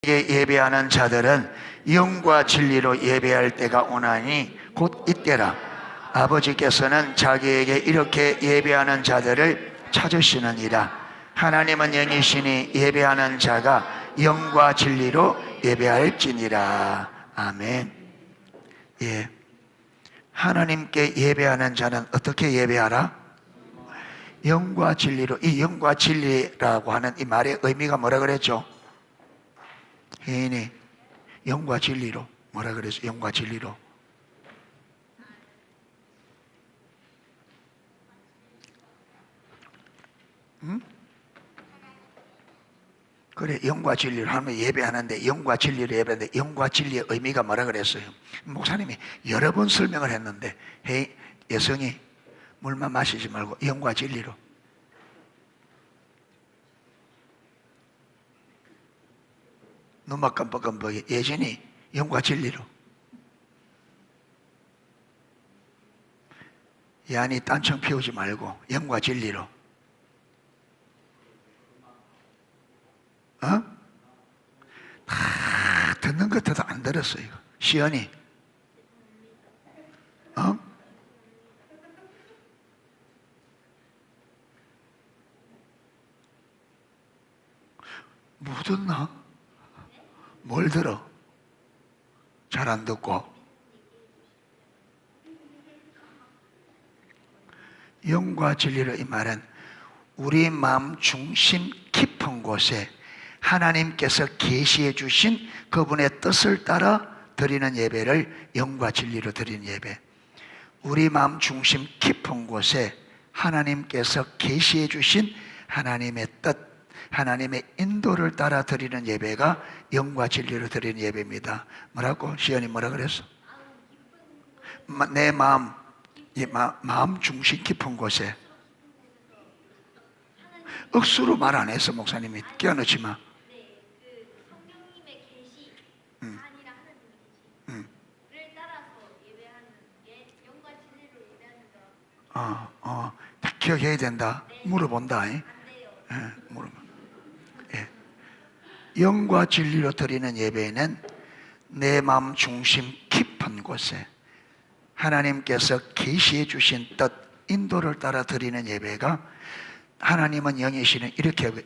예배하는 자들은 영과 진리로 예배할 때가 오나니 곧 이때라. 아버지께서는 자기에게 이렇게 예배하는 자들을 찾으시느니라. 하나님은 영이시니 예배하는 자가 영과 진리로 예배할지니라. 아멘. 예. 하나님께 예배하는 자는 어떻게 예배하라? 영과 진리로. 이 영과 진리라고 하는 이 말의 의미가 뭐라 그랬죠? 혜인이 영과 진리로. 뭐라 그랬어? 영과 진리로. 응? 그래, 영과 진리로 하면 예배하는데, 영과 진리로 예배하는데, 영과 진리의 의미가 뭐라 그랬어요? 목사님이 여러 번 설명을 했는데, 헤이, 여성이 물만 마시지 말고 영과 진리로. 눈만 깜빡깜빡해. 예진이 영과 진리로. 야니 딴청 피우지 말고 영과 진리로. 어? 다 듣는 것 같아도 안 들었어요. 시연이 어? 뭐 듣나? 뭘 들어? 잘 안 듣고. 영과 진리로 이 말은 우리 마음 중심 깊은 곳에 하나님께서 계시해 주신 그분의 뜻을 따라 드리는 예배를 영과 진리로 드리는 예배. 우리 마음 중심 깊은 곳에 하나님께서 계시해 주신 하나님의 뜻, 하나님의 인도를 따라 드리는 예배가 영과 진리로 드리는 예배입니다. 뭐라고? 시연이 뭐라 그랬어? 내 마음, 마음 중심 깊은 곳에. 억수로 말 안 해서 목사님이 끼어넣지 마. 성령님의 계시, 아니라 하나님의 계시를 따라서 예배하는 게 영과 진리로 예배하는 거. 다 기억해야 된다. 물어본다. 안 돼요. 물어봐. 예. 영과 진리로 드리는 예배는 내 마음 중심 깊은 곳에 하나님께서 계시해 주신 뜻, 인도를 따라 드리는 예배가, 하나님은 영이시는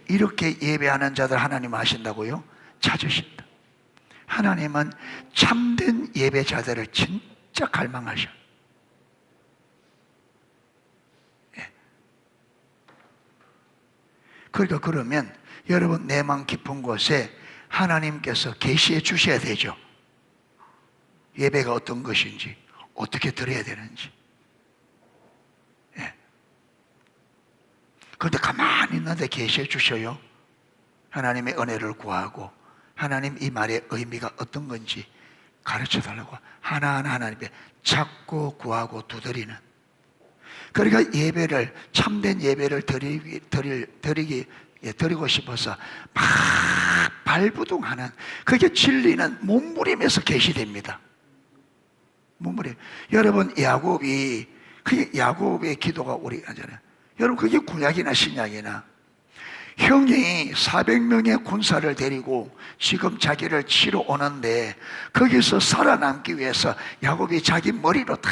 이렇게 예배하는 자들 하나님 아신다고요? 찾으신다. 하나님은 참된 예배자들을 진짜 갈망하셔. 예. 그러니까 그러면 여러분 내 마음 깊은 곳에 하나님께서 계시해 주셔야 되죠. 예배가 어떤 것인지, 어떻게 드려야 되는지. 예. 그런데 가만히 있는데 계시해 주셔요. 하나님의 은혜를 구하고 하나님 이 말의 의미가 어떤 건지 가르쳐 달라고 하나하나 하나님께 찾고 구하고 두드리는. 그러니까 예배를, 참된 예배를 드리고 싶어서 막 발부둥하는, 그게 진리는 몸부림에서 계시됩니다. 몸부림. 여러분 야곱의 기도가 우리 하잖아요. 여러분 그게 구약이나 신약이나, 형이 400명의 군사를 데리고 지금 자기를 치러 오는데 거기서 살아남기 위해서 야곱이 자기 머리로 다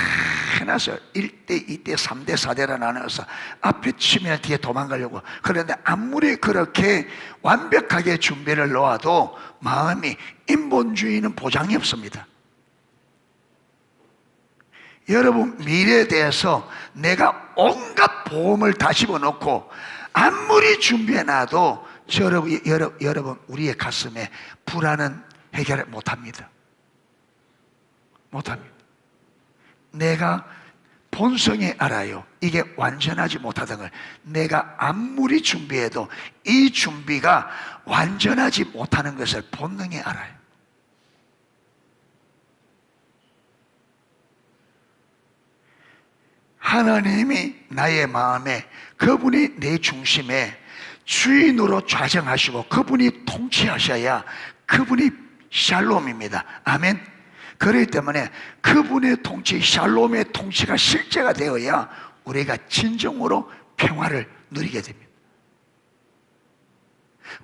해놔서 1대, 2대, 3대, 4대라 나눠서 앞에 치면 뒤에 도망가려고. 그런데 아무리 그렇게 완벽하게 준비를 놓아도 마음이, 인본주의는 보장이 없습니다. 여러분 미래에 대해서 내가 온갖 보험을 다 집어넣고 아무리 준비해놔도 여러분 우리의 가슴에 불안은 해결 못합니다. 못합니다. 내가 본성에 알아요. 이게 완전하지 못하던 걸. 내가 아무리 준비해도 이 준비가 완전하지 못하는 것을 본능에 알아요. 하나님이 나의 마음에, 그분이 내 중심에 주인으로 좌정하시고 그분이 통치하셔야 그분이 샬롬입니다. 아멘. 그렇기 때문에 그분의 통치, 샬롬의 통치가 실제가 되어야 우리가 진정으로 평화를 누리게 됩니다.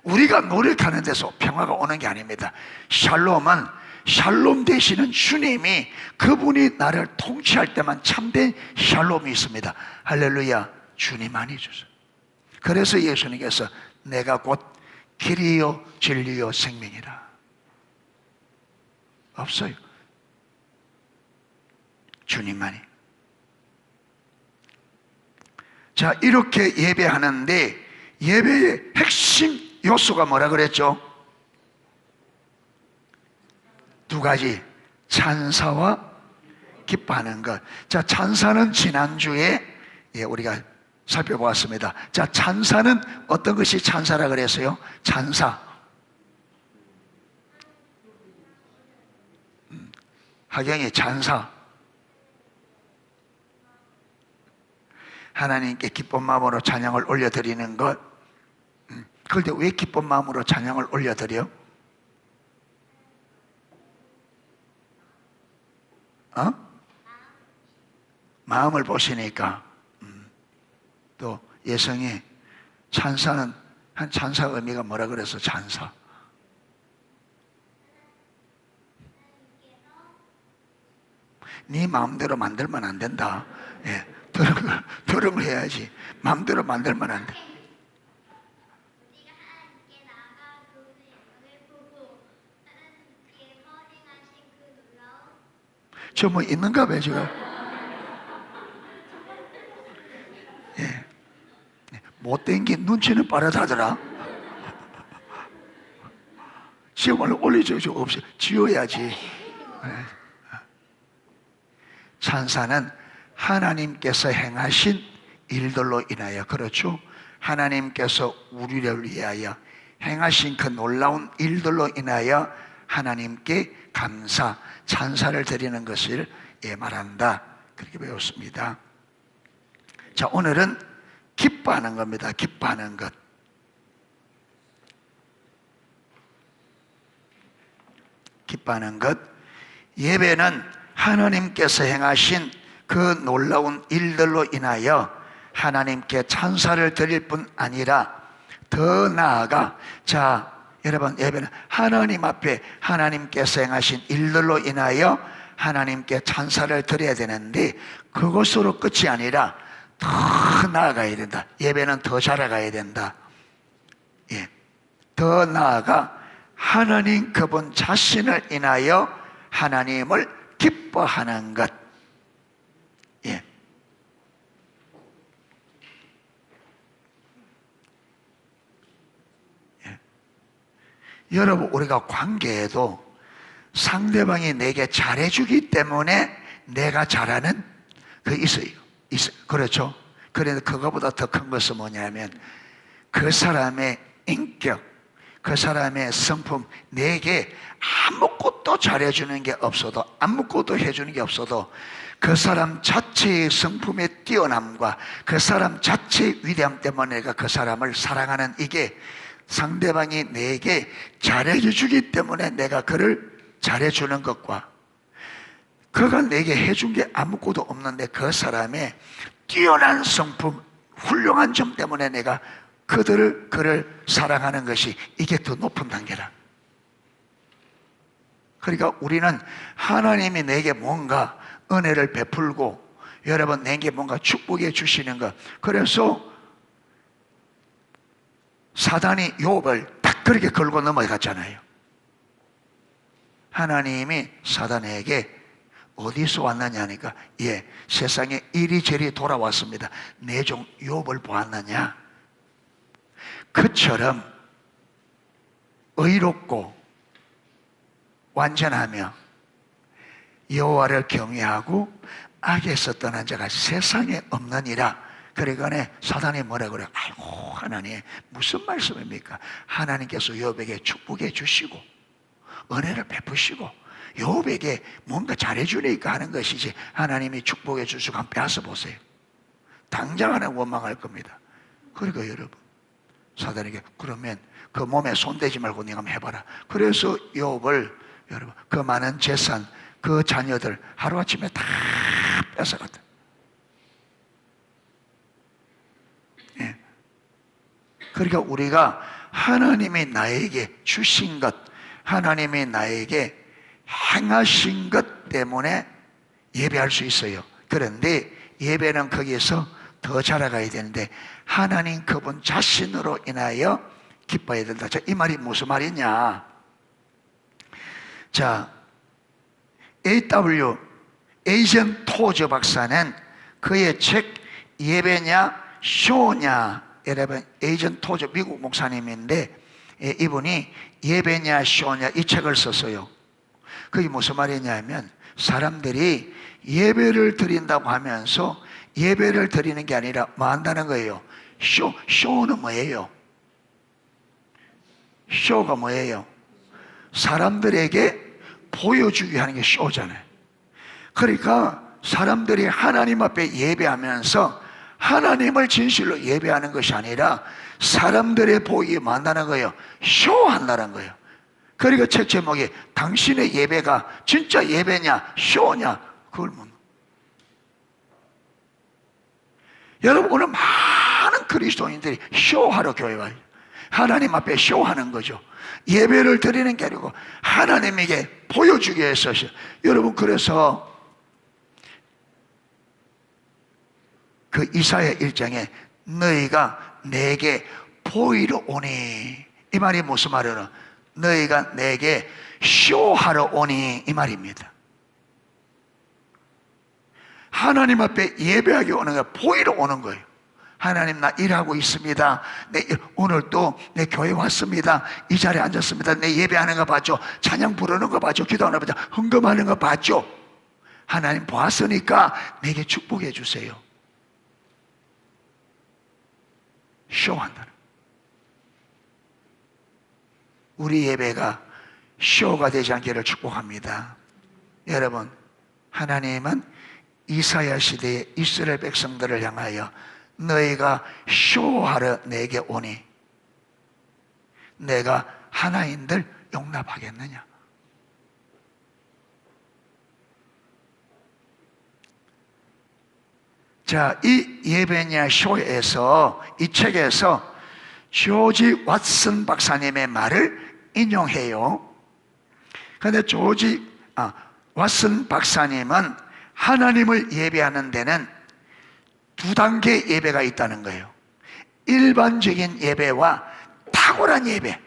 우리가 노력하는 데서 평화가 오는 게 아닙니다. 샬롬은 샬롬 되시는 주님이, 그분이 나를 통치할 때만 참된 샬롬이 있습니다. 할렐루야. 주님만이 주세요. 그래서 예수님께서 내가 곧 길이요 진리요 생명이라. 없어요. 주님만이. 자, 이렇게 예배하는데 예배의 핵심 요소가 뭐라 그랬죠? 두 가지. 찬사와 기뻐하는 것. 자, 찬사는 지난주에 우리가 살펴보았습니다. 자, 찬사는 어떤 것이 찬사라 그랬어요? 찬사. 하경이 찬사. 하나님께 기쁜 마음으로 찬양을 올려드리는 것. 그런데 왜 기쁜 마음으로 찬양을 올려드려? 마음을 보시니까. 또 예성이 찬사는, 한 찬사 의미가 뭐라 그래서 찬사? 네 마음대로 만들면 안 된다. 예, 들음을 해야지. 마음대로 만들면 안 돼. 우리가 하나님께 나아가 그분의 영광을 보고 하나님께서 행하신 그 놀라운 저 뭐 있는가 봐요 지금. 예, 못된 게 눈치는 빠르다더라. 시험을 올리죠. 없이 지워야지. 예. 찬사는 하나님께서 행하신 일들로 인하여, 그렇죠? 하나님께서 우리를 위하여 행하신 그 놀라운 일들로 인하여 하나님께 감사, 찬사를 드리는 것을 말한다. 그렇게 배웠습니다. 자, 오늘은 기뻐하는 겁니다. 기뻐하는 것. 기뻐하는 것. 예배는 하나님께서 행하신 그 놀라운 일들로 인하여 하나님께 찬사를 드릴 뿐 아니라 더 나아가, 자, 여러분, 예배는 하나님 앞에 하나님께서 행하신 일들로 인하여 하나님께 찬사를 드려야 되는데, 그것으로 끝이 아니라 더 나아가야 된다. 예배는 더 자라가야 된다. 예, 더 나아가 하나님 그분 자신을 인하여 하나님을 기뻐하는 것. 예. 예. 여러분, 우리가 관계에도 상대방이 내게 잘해주기 때문에 내가 잘하는 그 있어요. 그렇죠? 그런데 그거보다 더 큰 것은 뭐냐면 그 사람의 인격, 그 사람의 성품, 내게 아무것도 잘해주는 게 없어도, 아무것도 해주는 게 없어도 그 사람 자체의 성품의 뛰어남과 그 사람 자체의 위대함 때문에 내가 그 사람을 사랑하는, 이게 상대방이 내게 잘해주기 때문에 내가 그를 잘해주는 것과, 그가 내게 해준 게 아무것도 없는데 그 사람의 뛰어난 성품, 훌륭한 점 때문에 내가 그를 사랑하는 것이, 이게 더 높은 단계라. 그러니까 우리는 하나님이 내게 뭔가 은혜를 베풀고, 여러분 내게 뭔가 축복해 주시는 것, 그래서 사단이 욥을 딱 그렇게 걸고 넘어갔잖아요. 하나님이 사단에게 어디서 왔느냐니까, 예, 세상에 이리저리 돌아왔습니다. 내 종 욥을 보았느냐? 그처럼 의롭고 완전하며 여호와를 경외하고 악에서 떠난 자가 세상에 없느니라. 그러니까 사단이 뭐라 그래요? 아이고, 하나님 무슨 말씀입니까? 하나님께서 욥에게 축복해 주시고 은혜를 베푸시고 욥에게 뭔가 잘해주니까 하는 것이지, 하나님이 축복해 주시고 한번 빼앗아 보세요. 당장 하나 원망할 겁니다. 그러니까 여러분, 사단에게 그러면 그 몸에 손대지 말고 네가 한번 해봐라. 그래서 욥을, 여러분, 그 많은 재산, 그 자녀들 하루아침에 다 뺏어갔다. 예. 그러니까 우리가 하나님이 나에게 주신 것, 하나님이 나에게 행하신 것 때문에 예배할 수 있어요. 그런데 예배는 거기에서 더 자라가야 되는데 하나님 그분 자신으로 인하여 기뻐해야 된다. 자, 이 말이 무슨 말이냐? 자, A.W. 에이전 토저 박사는 그의 책 예배냐 쇼냐, 여러분 에이전 토저 미국 목사님인데 이분이 예배냐 쇼냐 이 책을 썼어요. 그게 무슨 말이냐면 사람들이 예배를 드린다고 하면서 예배를 드리는 게 아니라 뭐 한다는 거예요? 쇼는 뭐예요? 쇼가 뭐예요? 사람들에게 보여주기 하는 게 쇼잖아요. 그러니까 사람들이 하나님 앞에 예배하면서 하나님을 진실로 예배하는 것이 아니라 사람들의 보이게 만드는 거예요. 쇼한다는 거예요. 그러니까 책 제목이 당신의 예배가 진짜 예배냐 쇼냐, 그걸 묻는. 여러분 오늘 많은 그리스도인들이 쇼하러 교회 와요. 하나님 앞에 쇼하는 거죠. 예배를 드리는 게 아니고 하나님에게 보여주기 위해서. 여러분 그래서 그 이사야 1장에 너희가 내게 보이러 오니, 이 말이 무슨 말이냐? 너희가 내게 쇼하러 오니, 이 말입니다. 하나님 앞에 예배하기 오는 거예요. 보이러 오는 거예요. 하나님 나 일하고 있습니다. 오늘 또 내 교회 왔습니다. 이 자리에 앉았습니다. 내 예배하는 거 봤죠? 찬양 부르는 거 봤죠? 기도하는 거 봤죠? 헌금하는 거 봤죠? 하나님 보았으니까 내게 축복해 주세요. 쇼한다. 우리 예배가 쇼가 되지 않기를 축복합니다. 여러분, 하나님은 이사야 시대의 이스라엘 백성들을 향하여 너희가 쇼하러 내게 오니 내가 하나인들 용납하겠느냐? 자, 이 예배냐 쇼에서, 이 책에서 조지 왓슨 박사님의 말을 인용해요. 그런데 왓슨 박사님은 하나님을 예배하는 데는 두 단계 예배가 있다는 거예요. 일반적인 예배와 탁월한 예배.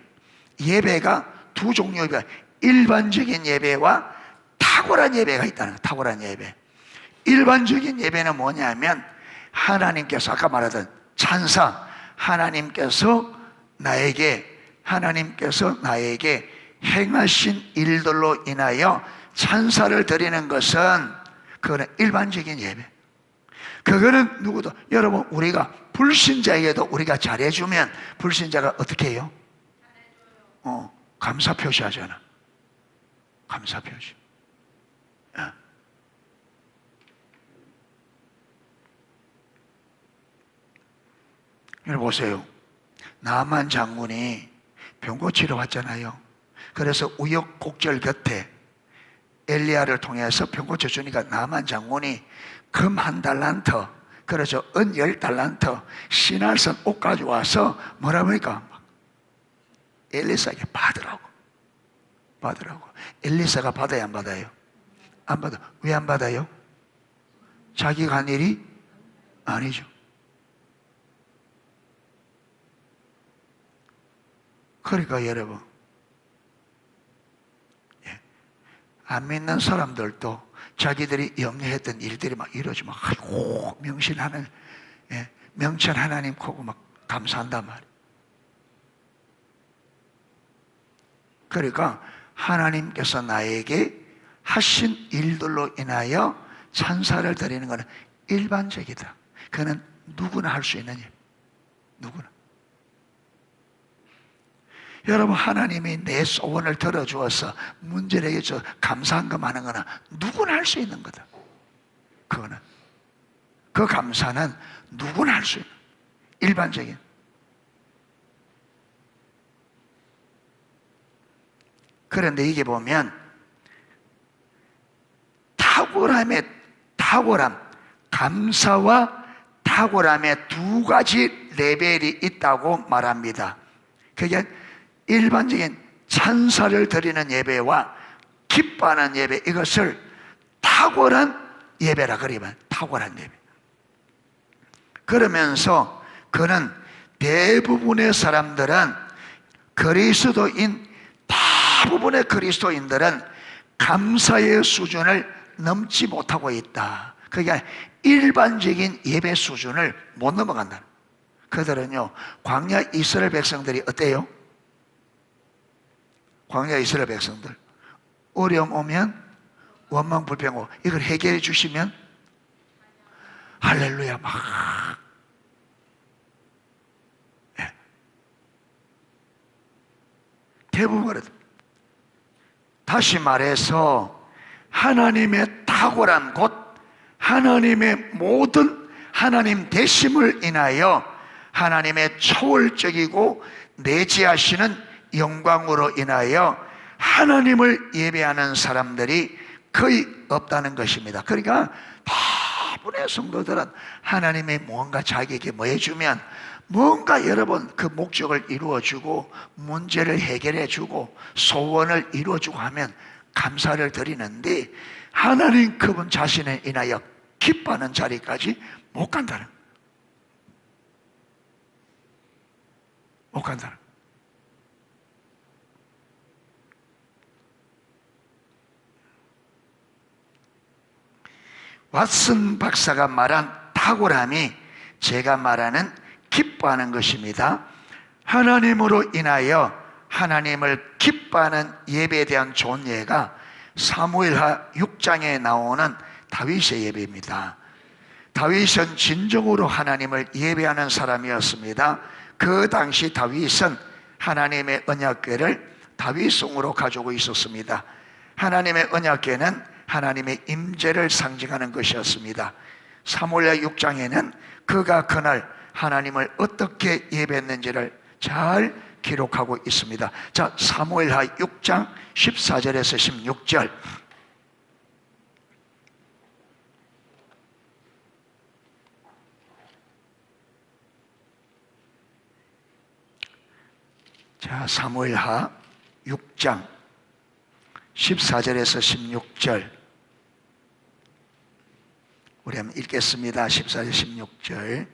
예배가 두 종류가, 일반적인 예배와 탁월한 예배가 있다는 거예요. 탁월한 예배. 일반적인 예배는 뭐냐면 하나님께서 아까 말하던 찬사, 하나님께서 나에게 행하신 일들로 인하여 찬사를 드리는 것은 그거는 일반적인 예배. 그거는 누구도, 여러분 우리가 불신자에게도 우리가 잘해주면 불신자가 어떻게 해요? 감사 표시하잖아. 감사 표시. 여러분 보세요. 나만 장군이 병 고치러 왔잖아요. 그래서 우여곡절 곁에 엘리야를 통해서 병 고쳐주니까 나만 장군이 금 1달란트, 그래서 은 10달란트, 신할선 옷 가져와서 뭐라고 하니까 엘리사에게 받으라고. 엘리사가 받아야 안 받아요? 안 받아. 왜 안 받아요? 자기가 한 일이 아니죠. 그러니까 여러분, 안 믿는 사람들도 자기들이 염려했던 일들이 막 이루어지면 아이고 명신하는, 명천 하나님 보고 막 감사한단 말이에요. 그러니까 하나님께서 나에게 하신 일들로 인하여 찬사를 드리는 것은 일반적이다. 그는 누구나 할 수 있는 일. 누구나. 여러분, 하나님이 내 소원을 들어주어서 문제를 해줘 감사한 거 많은 거는 누구나 할 수 있는 거다. 그거는, 그 감사는 누구나 할 수 있는 일반적인. 그런데 이게 보면 탁월함, 감사와 탁월함의 두 가지 레벨이 있다고 말합니다. 그게 일반적인 찬사를 드리는 예배와 기뻐하는 예배, 이것을 탁월한 예배라 그러면 탁월한 예배. 그러면서 그는 대부분의 사람들은 대부분의 그리스도인들은 감사의 수준을 넘지 못하고 있다. 그러니까 일반적인 예배 수준을 못 넘어간다. 그들은요, 광야 이스라엘 백성들이 어때요? 광야 이스라엘 백성들 어려움 오면 원망 불평 이걸 해결해 주시면 할렐루야 막. 예. 대부분 그렇다. 다시 말해서 하나님의 탁월한 곧 하나님의 모든 하나님 되심을 인하여 하나님의 초월적이고 내재하시는 영광으로 인하여 하나님을 예배하는 사람들이 거의 없다는 것입니다. 그러니까 대부분의 성도들은 하나님이 뭔가 자기에게 뭐 해주면 뭔가 여러분 그 목적을 이루어주고 문제를 해결해주고 소원을 이루어주고 하면 감사를 드리는데 하나님 그분 자신을 인하여 기뻐하는 자리까지 못 간다는, 못 간다는. 왓슨 박사가 말한 탁월함이 제가 말하는 기뻐하는 것입니다. 하나님으로 인하여 하나님을 기뻐하는 예배에 대한 좋은 예가 사무엘하 6장에 나오는 다윗의 예배입니다. 다윗은 진정으로 하나님을 예배하는 사람이었습니다. 그 당시 다윗은 하나님의 언약궤를 다윗성으로 가지고 있었습니다. 하나님의 언약궤는 하나님의 임재를 상징하는 것이었습니다. 사무엘하 6장에는 그가 그날 하나님을 어떻게 예배했는지를 잘 기록하고 있습니다. 자, 사무엘하 6장 14절에서 16절. 자, 사무엘하 6장 14절에서 16절 우리 한번 읽겠습니다. 14절 16절.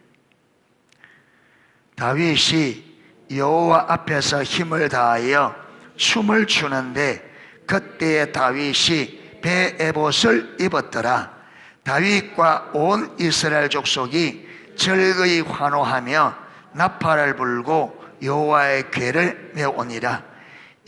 다윗이 여호와 앞에서 힘을 다하여 춤을 추는데 그때에 다윗이 배 에봇을 입었더라. 다윗과 온 이스라엘 족속이 즐거이 환호하며 나팔을 불고 여호와의 궤를 메오니라.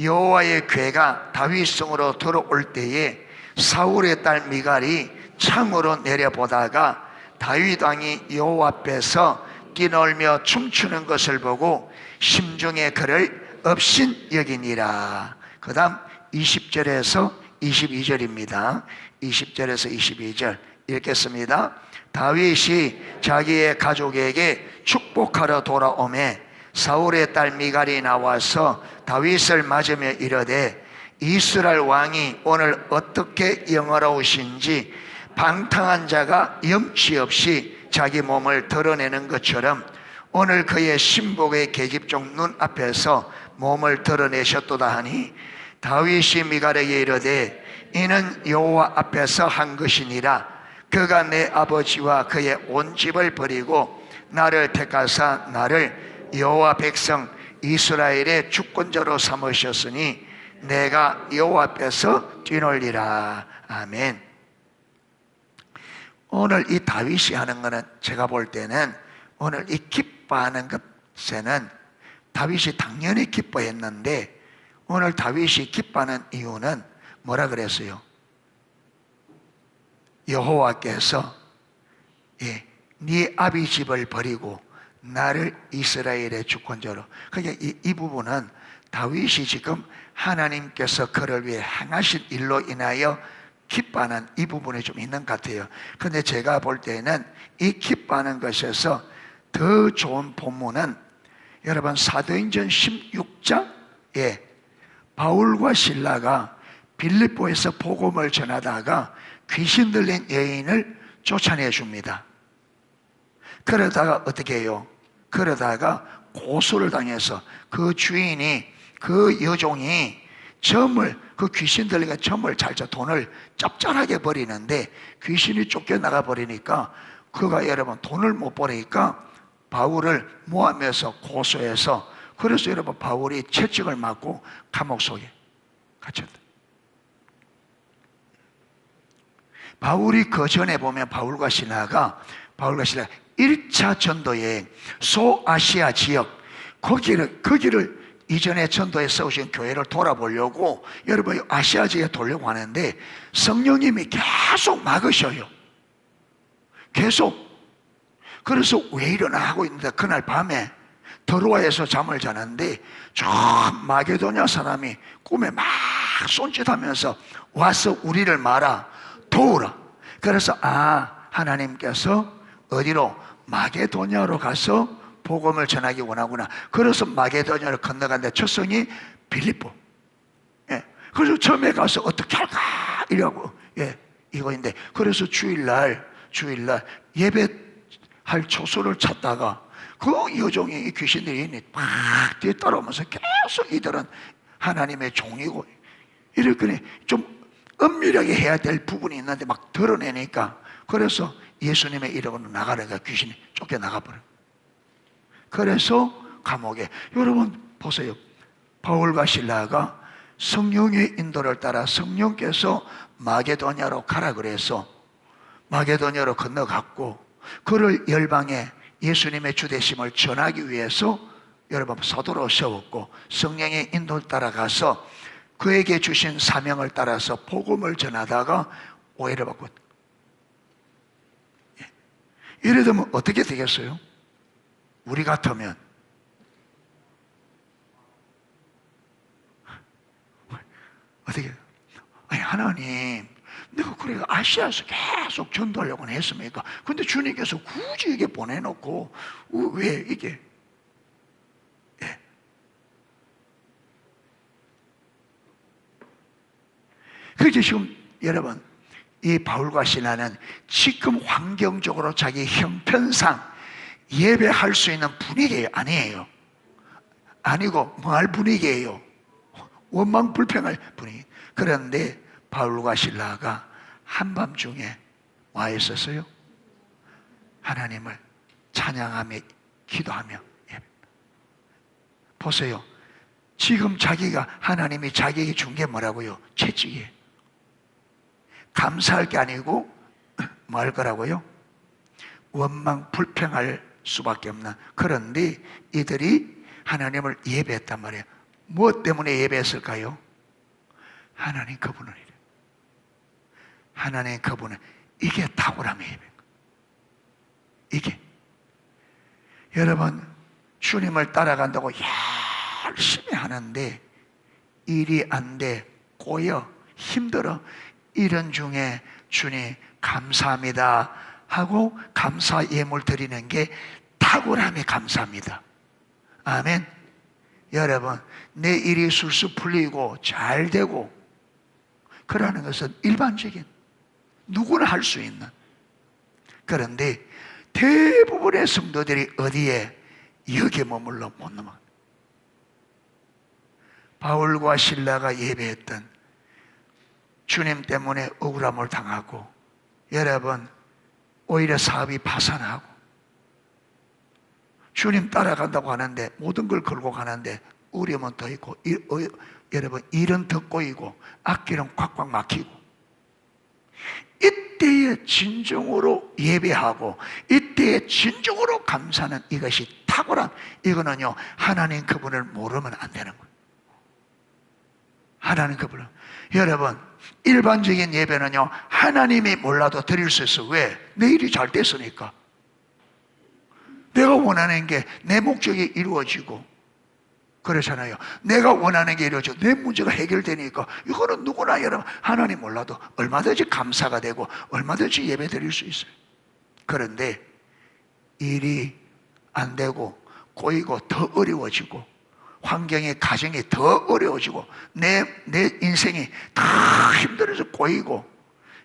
여호와의 궤가 다윗성으로 들어올 때에 사울의 딸 미갈이 창으로 내려보다가 다윗 왕이 여호와 앞에서 뛰놀며 춤추는 것을 보고 심중에 그를 업신 여기니라. 그 다음 20절에서 22절입니다. 20절에서 22절 읽겠습니다. 다윗이 자기의 가족에게 축복하러 돌아오매 사울의 딸 미갈이 나와서 다윗을 맞으며 이르되 이스라엘 왕이 오늘 어떻게 영화로우신지 방탕한 자가 염치 없이 자기 몸을 드러내는 것처럼 오늘 그의 신복의 계집종 눈 앞에서 몸을 드러내셨도다 하니 다윗이 미갈에게 이르되 이는 여호와 앞에서 한 것이니라. 그가 내 아버지와 그의 온 집을 버리고 나를 택하사 나를 여호와 백성 이스라엘의 주권자로 삼으셨으니 내가 여호와 앞에서 뛰놀리라. 아멘. 오늘 이 다윗이 하는 것은 제가 볼 때는 오늘 이 기뻐하는 것에는 다윗이 당연히 기뻐했는데 오늘 다윗이 기뻐하는 이유는 뭐라 그랬어요? 여호와께서 네 아비 집을 버리고 나를 이스라엘의 주권자로. 그러니까 이 부분은 다윗이 지금 하나님께서 그를 위해 행하신 일로 인하여 기뻐하는 이 부분이 좀 있는 것 같아요. 그런데 제가 볼 때는 이 기뻐하는 것에서 더 좋은 본문은 여러분 사도행전 16장에 바울과 실라가 빌립보에서 복음을 전하다가 귀신 들린 여인을 쫓아내 줍니다. 그러다가 어떻게 해요? 그러다가 고소를 당해서 그 주인이, 그 여종이 점을, 그 귀신 들리가 점을 잘쳐 돈을 짭짤하게 버리는데 귀신이 쫓겨나가 버리니까 그가 여러분 돈을 못 버리니까 바울을 모함해서 고소해서, 그래서 여러분 바울이 채찍을 맞고 감옥 속에 갇혔다. 바울이 그 전에 보면 바울과 시라가 1차 전도 여행 소아시아 지역, 거기를 이전에 전도에 세우신 교회를 돌아보려고 여러분 아시아 지역에 돌려고 하는데 성령님이 계속 막으셔요. 계속. 그래서 왜 이러나 하고 있는데 그날 밤에 드로아에서 잠을 자는데 저 마게도냐 사람이 꿈에 막 손짓하면서 와서 우리를 말아 도우라. 그래서 하나님께서 어디로? 마게도냐로 가서 복음을 전하기 원하구나. 그래서 마게도냐를 건너갔는데 첫 성이 빌립보. 예. 그래서 처음에 가서 어떻게 할까 이러고, 예, 이거인데, 그래서 주일날 예배할 초소를 찾다가 그 여종이, 이 귀신들이 막 뒤에 따라오면서 계속 이들은 하나님의 종이고 이렇게 좀 은밀하게 해야 될 부분이 있는데 막 드러내니까, 그래서 예수님의 이름으로 나가려니까 귀신이 쫓겨나가 버려요. 그래서 감옥에, 여러분 보세요. 바울과 실라가 성령의 인도를 따라 성령께서 마게도냐로 가라 그래서 마게도냐로 건너갔고, 그를 열방에 예수님의 주되심을 전하기 위해서 여러분 사도로 세웠고, 성령의 인도를 따라가서 그에게 주신 사명을 따라서 복음을 전하다가 오해를 받고, 이래 되면 어떻게 되겠어요? 우리 같으면 어떻게? 아니 하나님, 내가 그래 아시아에서 계속 전도하려고 했습니까? 근데 주님께서 굳이 이게 보내놓고 왜 이게? 예. 그렇게 지금 여러분 이 바울과 시라는 지금 환경적으로 자기 형편상 예배할 수 있는 분위기 아니에요. 아니고 뭐할 분위기예요. 원망불평할 분위기. 그런데 바울과 실라가 한밤중에 와 있었어요. 하나님을 찬양하며 기도하며. 보세요. 지금 자기가, 하나님이 자기에게 준 게 뭐라고요? 채찍이에요. 감사할 게 아니고 뭐 할 거라고요? 원망 불평할 수밖에 없는. 그런데 이들이 하나님을 예배했단 말이에요. 무엇 때문에 예배했을까요? 하나님 그분을, 하나님 그분을, 이게 탁월함의 예배. 이게 여러분 주님을 따라간다고 열심히 하는데 일이 안 돼, 꼬여, 힘들어. 이런 중에 주님 감사합니다 하고 감사 예물 드리는 게 탁월함이 감사합니다. 아멘. 여러분 내 일이 술술 풀리고 잘 되고 그러는 것은 일반적인, 누구나 할 수 있는. 그런데 대부분의 성도들이 어디에? 여기에 머물러 못 넘어. 바울과 실라가 예배했던 주님 때문에 억울함을 당하고, 여러분 오히려 사업이 파산하고, 주님 따라간다고 하는데 모든 걸 걸고 가는데 어려움은 더 있고, 여러분 일은 더 꼬이고 앞길은 꽉꽉 막히고, 이때에 진정으로 예배하고 이때에 진정으로 감사하는 이것이 탁월한, 이거는요 하나님 그분을 모르면 안 되는 거예요. 하나님 그분을. 여러분 일반적인 예배는요 하나님이 몰라도 드릴 수 있어. 왜? 내 일이 잘 됐으니까. 내가 원하는 게, 내 목적이 이루어지고 그렇잖아요. 내가 원하는 게 이루어지고 내 문제가 해결되니까 이거는 누구나 여러분 하나님 몰라도 얼마든지 감사가 되고 얼마든지 예배 드릴 수 있어요. 그런데 일이 안 되고 꼬이고 더 어려워지고 환경이, 가정이 더 어려워지고 내 인생이 더 힘들어서 꼬이고,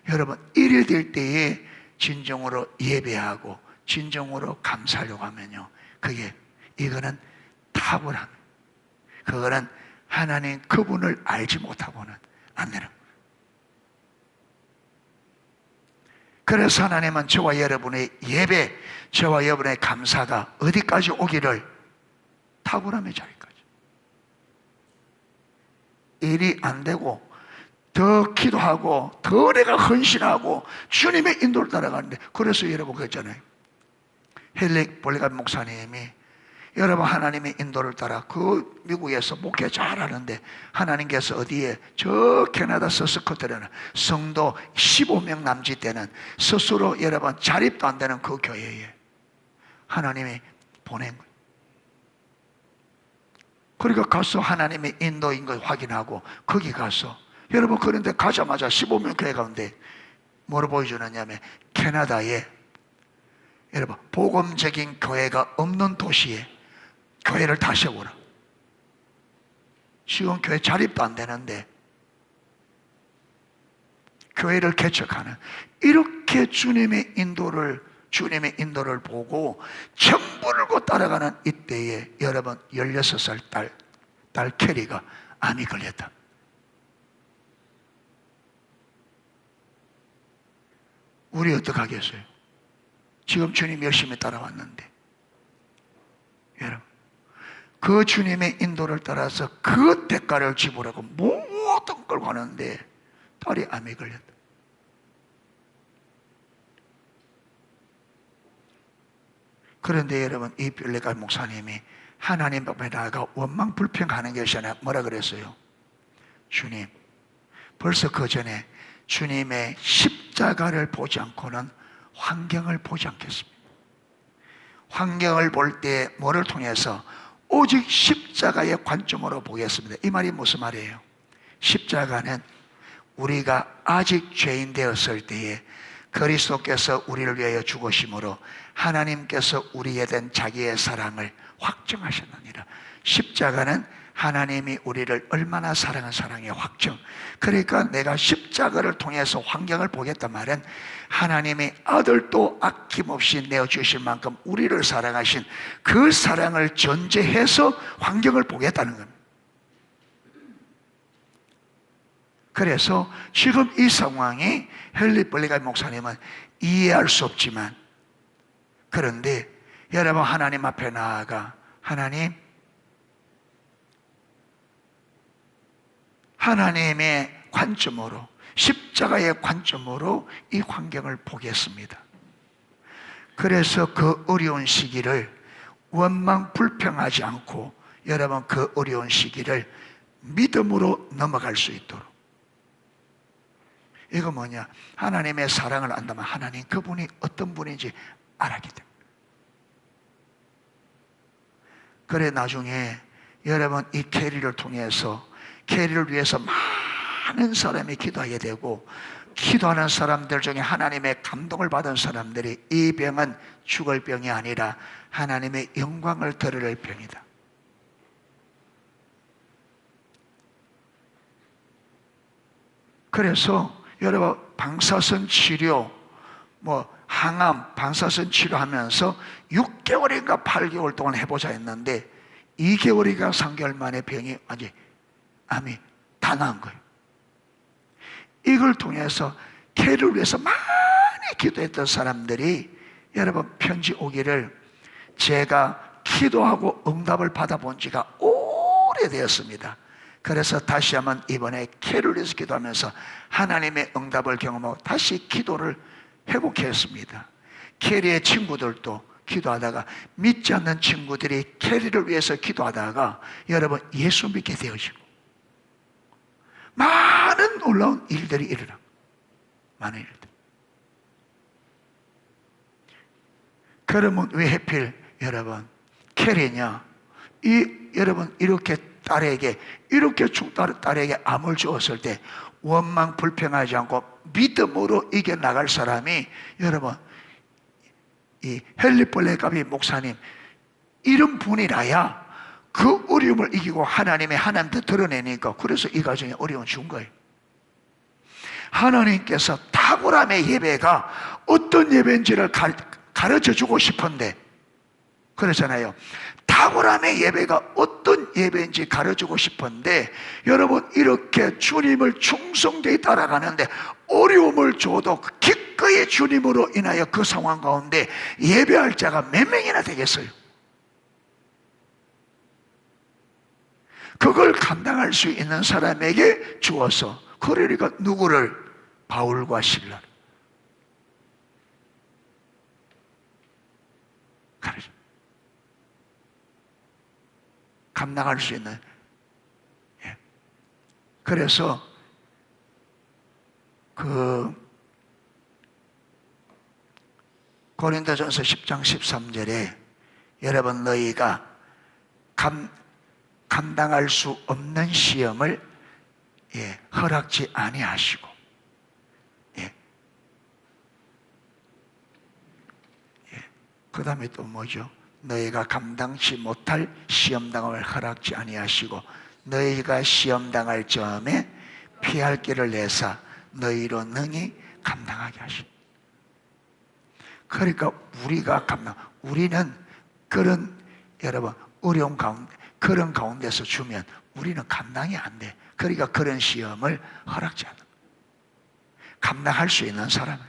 여러분 이래 될 때에 진정으로 예배하고 진정으로 감사하려고 하면요, 이거는 탁월함. 그거는 하나님 그분을 알지 못하고는 안 되는 거예요. 그래서 하나님은 저와 여러분의 예배, 저와 여러분의 감사가 어디까지 오기를? 탁월함의 자리까지. 일이 안 되고 더 기도하고 더 내가 헌신하고 주님의 인도를 따라가는데, 그래서 여러분 그랬잖아요. 헨리 볼리감 목사님이 여러분 하나님의 인도를 따라 그 미국에서 목회 잘하는데 하나님께서 어디에 저 캐나다 서스코트라는 성도 15명 남짓 되는 스스로 여러분 자립도 안 되는 그 교회에 하나님이 보낸 거예요. 그러니까 가서 하나님의 인도인 걸 확인하고 거기 가서 여러분, 그런데 가자마자 15명 교회 가운데 뭐를 보여주느냐면 캐나다에 여러분 복음적인 교회가 없는 도시에 교회를 다 세워라. 지금 교회 자립도 안 되는데 교회를 개척하는, 이렇게 주님의 인도를 보고 전부를 고 따라가는 이때에 여러분 16살 딸 캐리가 암이 걸렸다. 우리 어떡하겠어요? 지금 주님 열심히 따라왔는데, 여러분 그 주님의 인도를 따라서 그 대가를 지불하고 모든 걸 가는데 딸이 암이 걸렸다. 그런데 여러분, 이 빌레갈 목사님이 하나님 앞에 나아가 원망 불평하는 것이 아니라 뭐라 그랬어요? 주님, 벌써 그 전에 주님의 십자가를 보지 않고는 환경을 보지 않겠습니다. 환경을 볼 때 뭐를 통해서? 오직 십자가의 관점으로 보겠습니다. 이 말이 무슨 말이에요? 십자가는 우리가 아직 죄인 되었을 때에 그리스도께서 우리를 위하여 죽으심으로 하나님께서 우리에 대한 자기의 사랑을 확정하셨느니라. 십자가는 하나님이 우리를 얼마나 사랑한 사랑의 확정. 그러니까 내가 십자가를 통해서 환경을 보겠단 말은 하나님의 아들도 아낌없이 내어주실 만큼 우리를 사랑하신 그 사랑을 전제해서 환경을 보겠다는 겁니다. 그래서 지금 이 상황이 헨리 볼리감 목사님은 이해할 수 없지만, 그런데 여러분 하나님 앞에 나아가 하나님의 관점으로, 십자가의 관점으로 이 환경을 보겠습니다. 그래서 그 어려운 시기를 원망 불평하지 않고 여러분 그 어려운 시기를 믿음으로 넘어갈 수 있도록. 이거 뭐냐? 하나님의 사랑을 안다면 하나님 그분이 어떤 분인지 알았기 때문에. 그래 나중에 여러분 이 캐리를 통해서, 캐리를 위해서 많은 사람이 기도하게 되고, 기도하는 사람들 중에 하나님의 감동을 받은 사람들이 이 병은 죽을 병이 아니라 하나님의 영광을 드러낼 병이다. 그래서 여러분 방사선 치료, 항암, 방사선 치료하면서 6개월인가 8개월 동안 해보자 했는데 2개월인가 3개월 만에 병이 완전히 암이 다 나은 거예요. 이걸 통해서 캐리를 위해서 많이 기도했던 사람들이 여러분 편지 오기를 제가 기도하고 응답을 받아본 지가 오래되었습니다. 그래서 다시 한번 이번에 캐리를 위해서 기도하면서 하나님의 응답을 경험하고 다시 기도를 회복했습니다. 캐리의 친구들도 기도하다가, 믿지 않는 친구들이 캐리를 위해서 기도하다가 여러분 예수 믿게 되어지고 많은 놀라운 일들이 일어나고, 많은 일들. 그러면 왜 하필 여러분 캐리냐? 여러분 이렇게 딸에게, 이렇게 딸에게 암을 주었을 때 원망 불평하지 않고 믿음으로 이겨나갈 사람이 여러분 이 헨리 볼리감 목사님 이런 분이라야 그 어려움을 이기고 하나님한테 드러내니까, 그래서 이 가정에 어려움 준 거예요. 하나님께서 탁월함의 예배가 어떤 예배인지를 가르쳐 주고 싶은데, 그렇잖아요. 탁월함의 예배가 어떤 예배인지 가르치고 싶은데, 여러분 이렇게 주님을 충성되이 따라가는데 어려움을 줘도 기꺼이 주님으로 인하여 그 상황 가운데 예배할 자가 몇 명이나 되겠어요? 그걸 감당할 수 있는 사람에게 주어서, 그러니까 누구를? 바울과 실라 가르쳐. 감당할 수 있는. 그래서 고린도전서 10장 13절에 여러분 너희가 감당할 수 없는 시험을 허락지 아니하시고, 그 다음에 또 뭐죠? 너희가 감당치 못할 시험당함을 허락지 아니하시고 너희가 시험당할 점에 피할 길을 내사 너희로 능히 감당하게 하시고. 그러니까 우리는 그런, 여러분 어려운 가운데, 그런 가운데서 주면 우리는 감당이 안 돼. 그러니까 그런 시험을 허락지 않아. 감당할 수 있는 사람은.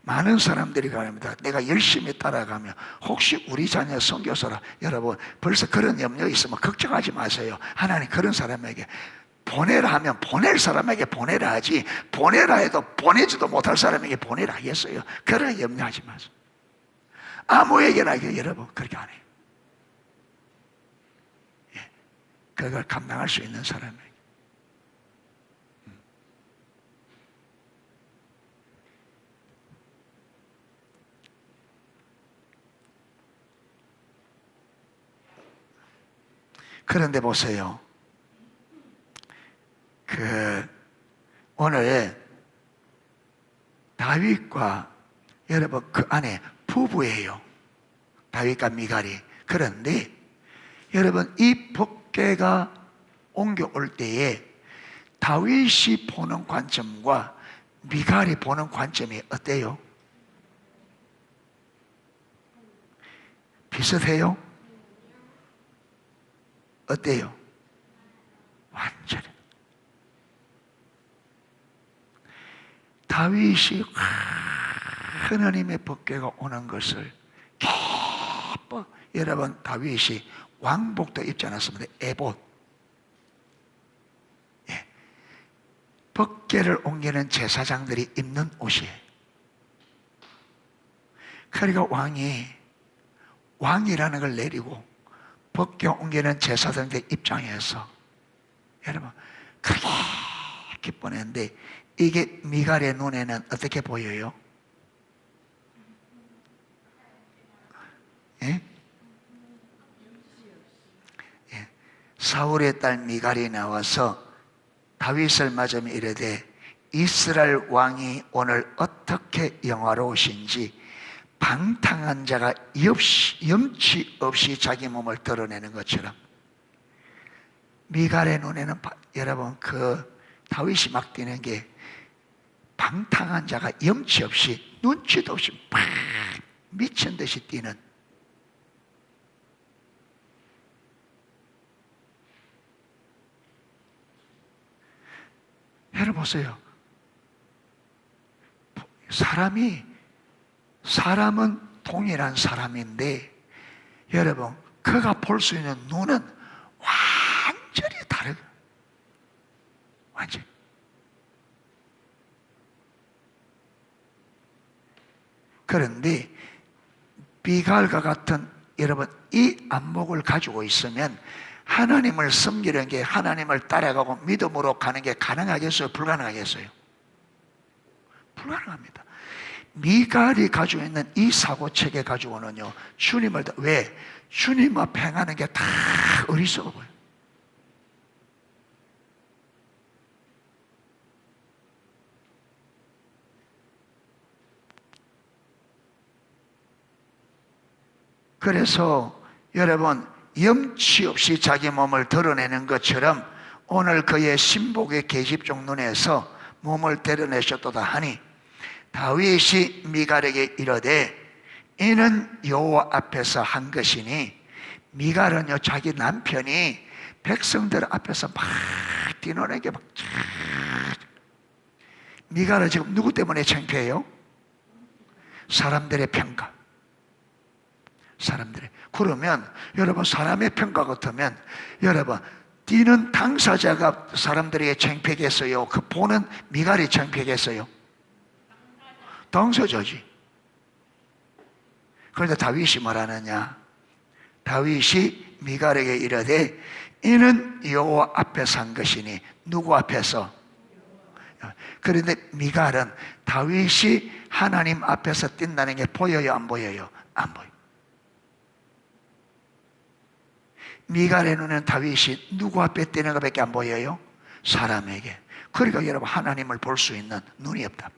많은 사람들이 가릅니다. 내가 열심히 따라가면 혹시 우리 자녀 선교사라, 여러분 벌써 그런 염려 있으면 걱정하지 마세요. 하나님 그런 사람에게 보내라 하면 보낼 사람에게 보내라 하지, 보내라 해도 보내지도 못할 사람에게 보내라 하겠어요. 그런 염려하지 마세요. 아무에게나 여러분 그렇게 안 해요. 그걸 감당할 수 있는 사람에게. 그런데 보세요. 오늘 다윗과, 여러분 그 안에 부부예요. 다윗과 미갈이. 그런데 여러분 이 법궤가 옮겨올 때에 다윗이 보는 관점과 미갈이 보는 관점이 어때요? 비슷해요? 어때요? 완전히. 다윗이 하나님의 법궤가 오는 것을 기뻐. 여러분 다윗이 왕복도 입지 않았습니다. 에봇. 법궤를 옮기는 제사장들이 입는 옷이에요. 그러니까 왕이라는 걸 내리고 법궤 옮기는 제사장들 입장에서 여러분 그렇게 기뻐했는데, 이게 미갈의 눈에는 어떻게 보여요? 사울의 딸 미갈이 나와서 다윗을 맞으며 이르되 이스라엘 왕이 오늘 어떻게 영화로우신지, 방탕한 자가 염치 없이 자기 몸을 드러내는 것처럼. 미갈의 눈에는 여러분 다윗이 막 뛰는 게 방탕한 자가 염치 없이 눈치도 없이 막 미친 듯이 뛰는. 여러분 보세요. 사람은 동일한 사람인데 여러분 그가 볼 수 있는 눈은 완전히 다르고, 완전히. 그런데 미갈과 같은, 여러분 이 안목을 가지고 있으면 하나님을 섬기는 게, 하나님을 따라가고 믿음으로 가는 게 가능하겠어요? 불가능하겠어요? 불가능합니다. 미갈이 가지고 있는 이 사고체계 가지고는요, 주님을, 왜? 주님 앞에 행하는 게 다 어리석어 보여요. 그래서 여러분 염치 없이 자기 몸을 드러내는 것처럼 오늘 그의 신복의 계집종 눈에서 몸을 드러내셨도다 하니, 다윗이 미갈에게 이르되 이는 여호와 앞에서 한 것이니, 미갈은요 자기 남편이 백성들 앞에서 막 뛰노는 막. 미갈은 지금 누구 때문에 창피해요? 사람들의 평가. 사람들의. 그러면 여러분, 사람의 평가 같으면 여러분, 뛰는 당사자가 사람들에게 창피하겠어요? 그 보는 미갈이 창피하겠어요? 당사자지. 그런데 다윗이 뭐라느냐? 다윗이 미갈에게 이르되 이는 여호와 앞에서 한 것이니. 누구 앞에서? 그런데 미갈은 다윗이 하나님 앞에서 뛴다는 게 보여요, 안 보여요? 안 보여요. 미갈의 눈에는 다윗이 누구 앞에 뛰는 것밖에 안 보여요? 사람에게. 그러니까 여러분, 하나님을 볼 수 있는 눈이 없다.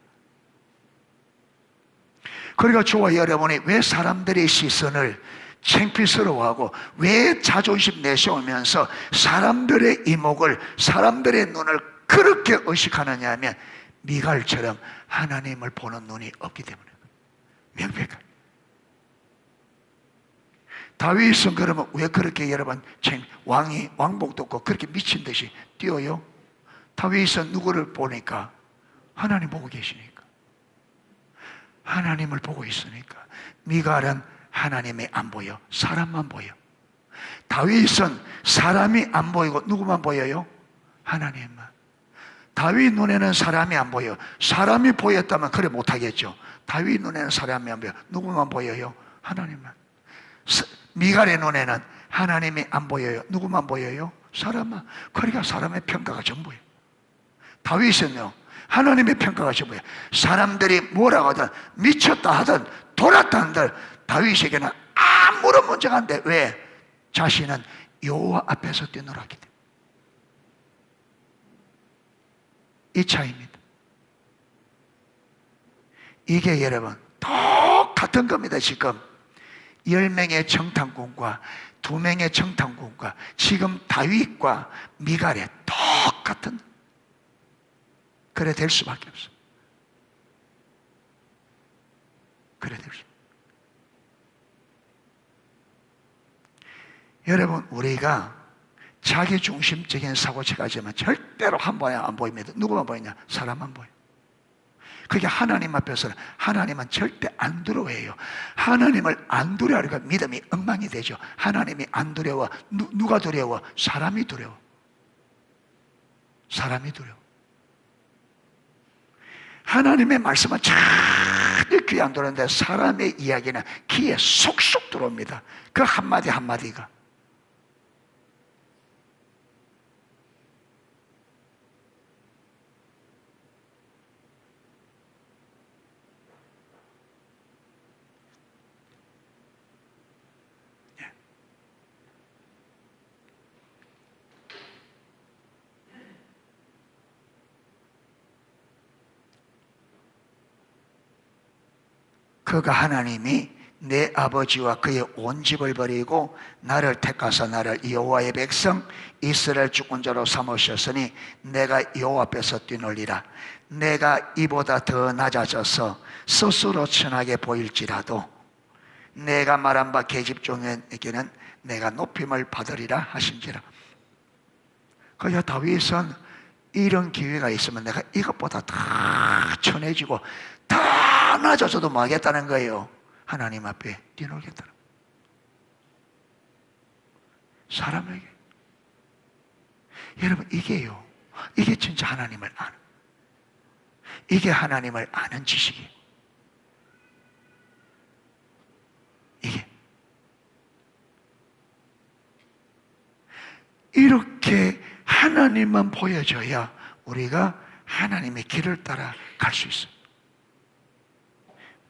그러니까 저와 여러분이 왜 사람들의 시선을 창피스러워하고 왜 자존심 내세우면서 사람들의 이목을, 사람들의 눈을 그렇게 의식하느냐 하면 미갈처럼 하나님을 보는 눈이 없기 때문에. 명백하게. 다윗은 그러면 왜 그렇게 여러분 왕이 왕복도 없고 그렇게 미친 듯이 뛰어요? 다윗은 누구를 보니까? 하나님 보고 계시니까. 하나님을 보고 있으니까. 미갈은 하나님이 안 보여. 사람만 보여. 다윗은 사람이 안 보이고 누구만 보여요? 하나님만. 다윗 눈에는 사람이 안 보여. 사람이 보였다면 그래 못하겠죠. 다윗 눈에는 사람이 안 보여. 누구만 보여요? 하나님만. 미갈의 눈에는 하나님이 안 보여요. 누구만 보여요? 사람만. 그러니까 사람의 평가가 전부예요. 다윗은요, 하나님의 평가가 전부예요. 사람들이 뭐라고 하든 미쳤다 하든 돌았다 하든 다윗에게는 아무런 문제가 안 돼. 왜? 자신은 여호와 앞에서 뛰놀았기 때문에. 이 차이입니다. 이게 여러분 똑같은 겁니다. 지금 10명의 정탐꾼과 2명의 정탐꾼과 지금 다윗과 미갈의 똑같은. 그래 될 수밖에 없어. 그래 될 수. 여러분, 우리가 자기중심적인 사고체가 지만 절대로 한 번에 안 보입니다. 누구만 보이냐? 사람만 보여. 그게 하나님 앞에서는 하나님은 절대 안 두려워해요. 하나님을 안 두려워하니까 믿음이 엉망이 되죠. 하나님이 안 두려워. 누가 두려워? 사람이 두려워. 사람이 두려워. 하나님의 말씀은 전혀 귀에 안 들어오는데 사람의 이야기는 귀에 쏙쏙 들어옵니다. 그 한마디 한마디가. 그가 하나님이 내 아버지와 그의 온 집을 버리고 나를 택하사 나를 여호와의 백성 이스라엘 주권자로 삼으셨으니 내가 여호와 앞에서 뛰놀리라. 내가 이보다 더 낮아져서 스스로 천하게 보일지라도 내가 말한 바 계집종에게는 내가 높임을 받으리라 하신지라. 그러니까 다윗은 이런 기회가 있으면 내가 이것보다 더 천해지고 더 낮아져도 뭐 하겠다는 거예요? 하나님 앞에 뛰놀겠다는. 사람에게. 여러분, 이게요, 이게 진짜 하나님을 아는, 이게 하나님을 아는 지식이에요. 이게 이렇게 하나님만 보여줘야 우리가 하나님의 길을 따라 갈 수 있어요.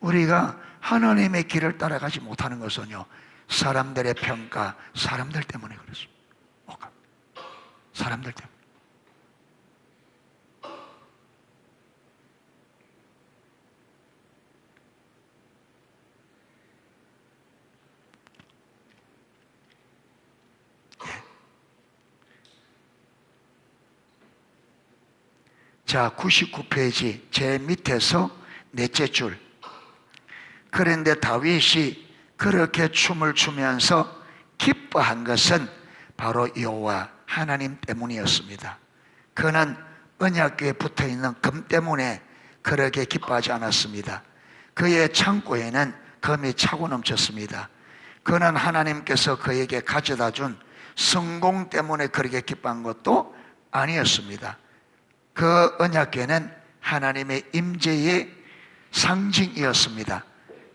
우리가 하나님의 길을 따라가지 못하는 것은요, 사람들의 평가, 사람들 때문에 그렇습니다. 사람들 때문에. 자, 99페이지 제 밑에서 넷째 줄. 그런데 다윗이 그렇게 춤을 추면서 기뻐한 것은 바로 여호와 하나님 때문이었습니다. 그는 언약궤에 붙어있는 금 때문에 그렇게 기뻐하지 않았습니다. 그의 창고에는 금이 차고 넘쳤습니다. 그는 하나님께서 그에게 가져다 준 성공 때문에 그렇게 기뻐한 것도 아니었습니다. 그 언약궤는 하나님의 임재의 상징이었습니다.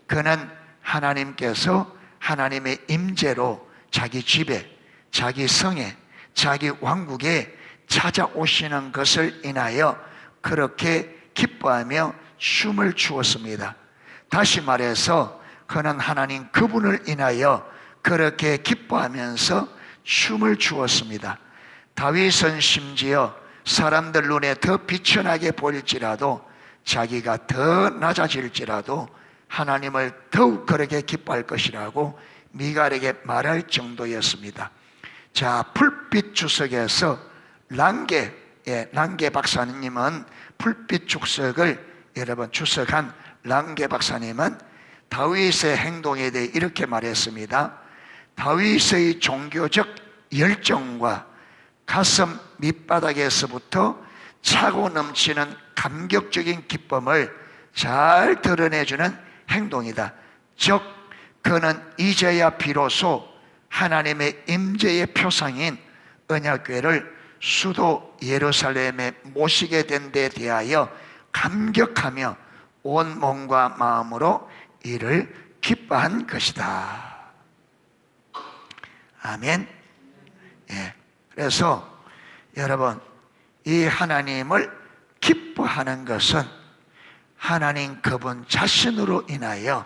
그는 하나님께서 하나님의 임재로 자기 집에, 자기 성에, 자기 왕국에 찾아오시는 것을 인하여 그렇게 기뻐하며 춤을 추었습니다. 다시 말해서 그는 하나님 그분을 인하여 그렇게 기뻐하면서 춤을 추었습니다. 다윗은 심지어 사람들 눈에 더 비천하게 보일지라도, 자기가 더 낮아질지라도 하나님을 더욱 그렇게 기뻐할 것이라고 미갈에게 말할 정도였습니다. 자, 풀빛 주석에서 랑게 박사님은 풀빛 주석을 여러분 주석한 랑게 박사님은 다윗의 행동에 대해 이렇게 말했습니다. 다윗의 종교적 열정과 가슴 밑바닥에서부터 차고 넘치는 감격적인 기쁨을 잘 드러내주는 행동이다. 즉 그는 이제야 비로소 하나님의 임재의 표상인 언약궤를 수도 예루살렘에 모시게 된 데 대하여 감격하며 온 몸과 마음으로 이를 기뻐한 것이다. 아멘. 예. 그래서 여러분, 이 하나님을 기뻐하는 것은 하나님 그분 자신으로 인하여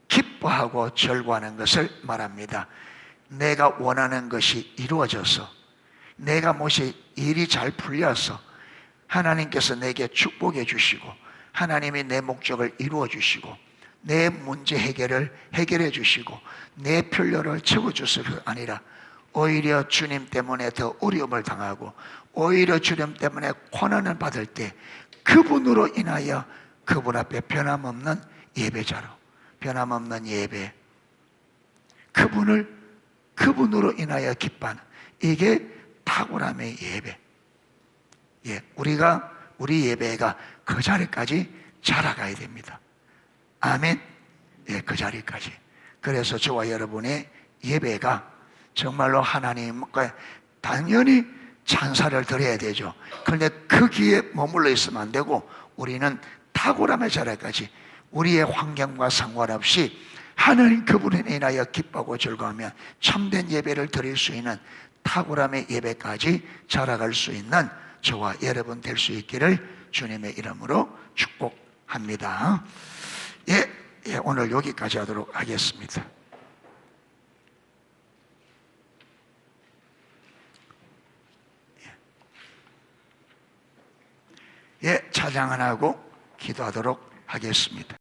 기뻐하고 절구하는 것을 말합니다. 내가 원하는 것이 이루어져서, 내가 무엇이 일이 잘 풀려서 하나님께서 내게 축복해 주시고, 하나님이 내 목적을 이루어 주시고, 내 문제 해결을 해결해 주시고, 내 필요를 채워 주실 것 아니라 오히려 주님 때문에 더 어려움을 당하고, 오히려 주님 때문에 고난을 받을 때 그분으로 인하여 그분 앞에 변함없는 예배자로, 변함없는 예배, 그분으로 인하여 기뻐하는, 이게 탁월함의 예배. 예, 우리 예배가 그 자리까지 자라가야 됩니다. 아멘. 예, 그 자리까지. 그래서 저와 여러분의 예배가 정말로 하나님과 당연히 찬사를 드려야 되죠. 그런데 거기에 머물러 있으면 안 되고, 우리는 탁월함의 자리까지 우리의 환경과 상관없이 하나님 그분에 인하여 기뻐하고 즐거워하며 참된 예배를 드릴 수 있는 탁월함의 예배까지 자라갈 수 있는 저와 여러분 될 수 있기를 주님의 이름으로 축복합니다. 예, 오늘 여기까지 하도록 하겠습니다. 예, 찬양 안 하고 기도하도록 하겠습니다.